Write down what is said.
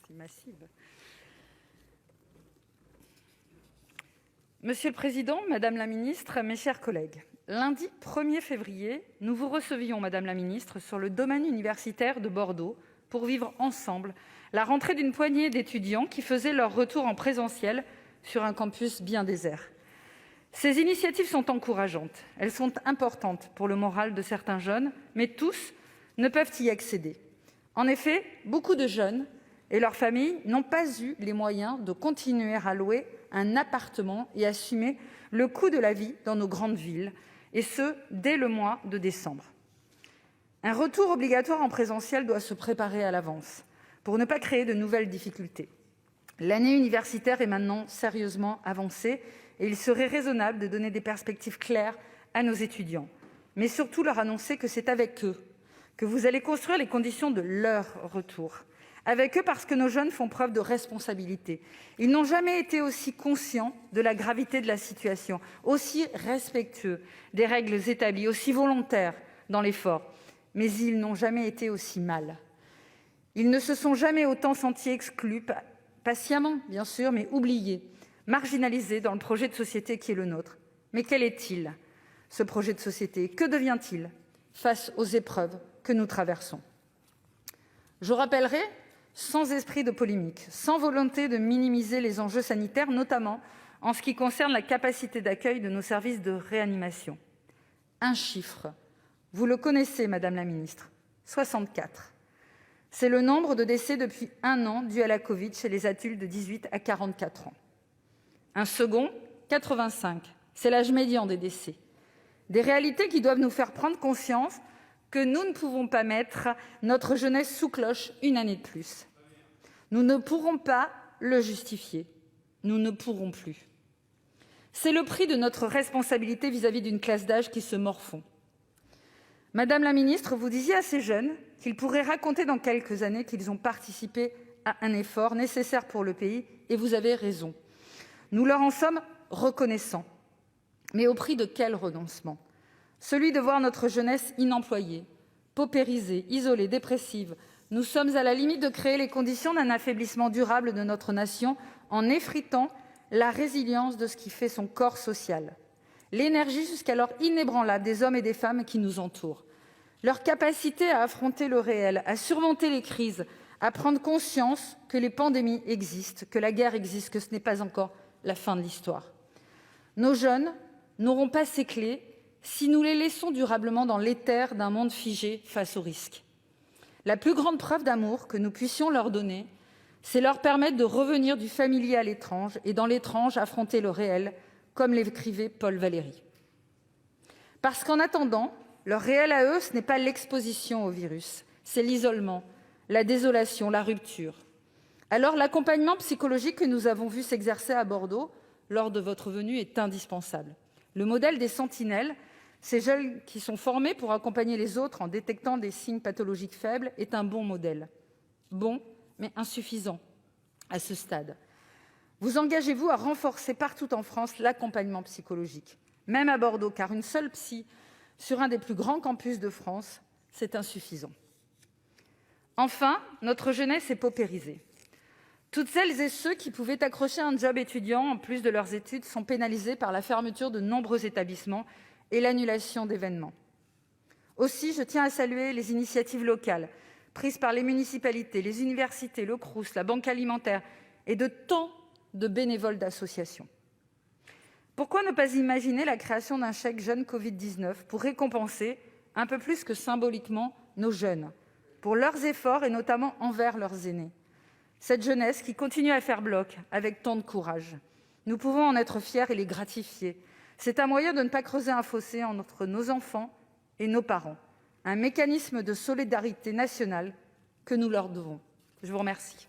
C'est massif. Monsieur le président, madame la ministre, mes chers collègues, lundi 1er février, nous vous recevions, madame la ministre, sur le domaine universitaire de Bordeaux pour vivre ensemble la rentrée d'une poignée d'étudiants qui faisaient leur retour en présentiel sur un campus bien désert. Ces initiatives sont encourageantes, elles sont importantes pour le moral de certains jeunes, mais tous ne peuvent y accéder. En effet, beaucoup de jeunes et leurs familles n'ont pas eu les moyens de continuer à louer un appartement et assumer le coût de la vie dans nos grandes villes, et ce, dès le mois de décembre. Un retour obligatoire en présentiel doit se préparer à l'avance pour ne pas créer de nouvelles difficultés. L'année universitaire est maintenant sérieusement avancée et il serait raisonnable de donner des perspectives claires à nos étudiants, mais surtout leur annoncer que c'est avec eux que vous allez construire les conditions de leur retour. Avec eux parce que nos jeunes font preuve de responsabilité. Ils n'ont jamais été aussi conscients de la gravité de la situation, aussi respectueux des règles établies, aussi volontaires dans l'effort. Mais ils n'ont jamais été aussi mal. Ils ne se sont jamais autant sentis exclus, patiemment bien sûr, mais oubliés, marginalisés dans le projet de société qui est le nôtre. Mais quel est-il, ce projet de société? Que devient-il face aux épreuves que nous traversons? Je rappellerai, sans esprit de polémique, sans volonté de minimiser les enjeux sanitaires, notamment en ce qui concerne la capacité d'accueil de nos services de réanimation. Un chiffre, vous le connaissez, madame la ministre, 64. C'est le nombre de décès depuis 1 an dus à la Covid chez les adultes de 18 à 44 ans. Un second, 85. C'est l'âge médian des décès. Des réalités qui doivent nous faire prendre conscience que nous ne pouvons pas mettre notre jeunesse sous cloche une année de plus. Nous ne pourrons pas le justifier. Nous ne pourrons plus. C'est le prix de notre responsabilité vis-à-vis d'une classe d'âge qui se morfond. Madame la ministre, vous disiez à ces jeunes qu'ils pourraient raconter dans quelques années qu'ils ont participé à un effort nécessaire pour le pays, et vous avez raison. Nous leur en sommes reconnaissants. Mais au prix de quel renoncement? Celui de voir notre jeunesse inemployée, paupérisée, isolée, dépressive. Nous sommes à la limite de créer les conditions d'un affaiblissement durable de notre nation en effritant la résilience de ce qui fait son corps social, l'énergie jusqu'alors inébranlable des hommes et des femmes qui nous entourent, leur capacité à affronter le réel, à surmonter les crises, à prendre conscience que les pandémies existent, que la guerre existe, que ce n'est pas encore la fin de l'histoire. Nos jeunes n'auront pas ces clés si nous les laissons durablement dans l'éther d'un monde figé face aux risques. La plus grande preuve d'amour que nous puissions leur donner, c'est leur permettre de revenir du familier à l'étrange et dans l'étrange affronter le réel, comme l'écrivait Paul Valéry. Parce qu'en attendant, leur réel à eux, ce n'est pas l'exposition au virus, c'est l'isolement, la désolation, la rupture. Alors l'accompagnement psychologique que nous avons vu s'exercer à Bordeaux lors de votre venue est indispensable. Le modèle des sentinelles, ces jeunes qui sont formés pour accompagner les autres en détectant des signes pathologiques faibles, est un bon modèle. Bon, mais insuffisant à ce stade. Vous engagez-vous à renforcer partout en France l'accompagnement psychologique, même à Bordeaux, car une seule psy sur un des plus grands campus de France, c'est insuffisant. Enfin, notre jeunesse est paupérisée. Toutes celles et ceux qui pouvaient accrocher un job étudiant en plus de leurs études sont pénalisés par la fermeture de nombreux établissements et l'annulation d'événements. Aussi, je tiens à saluer les initiatives locales prises par les municipalités, les universités, le Crous, la Banque alimentaire et de tant de bénévoles d'associations. Pourquoi ne pas imaginer la création d'un chèque jeune Covid-19 pour récompenser, un peu plus que symboliquement, nos jeunes, pour leurs efforts et notamment envers leurs aînés? Cette jeunesse qui continue à faire bloc avec tant de courage. Nous pouvons en être fiers et les gratifier. C'est un moyen de ne pas creuser un fossé entre nos enfants et nos parents. Un mécanisme de solidarité nationale que nous leur devons. Je vous remercie.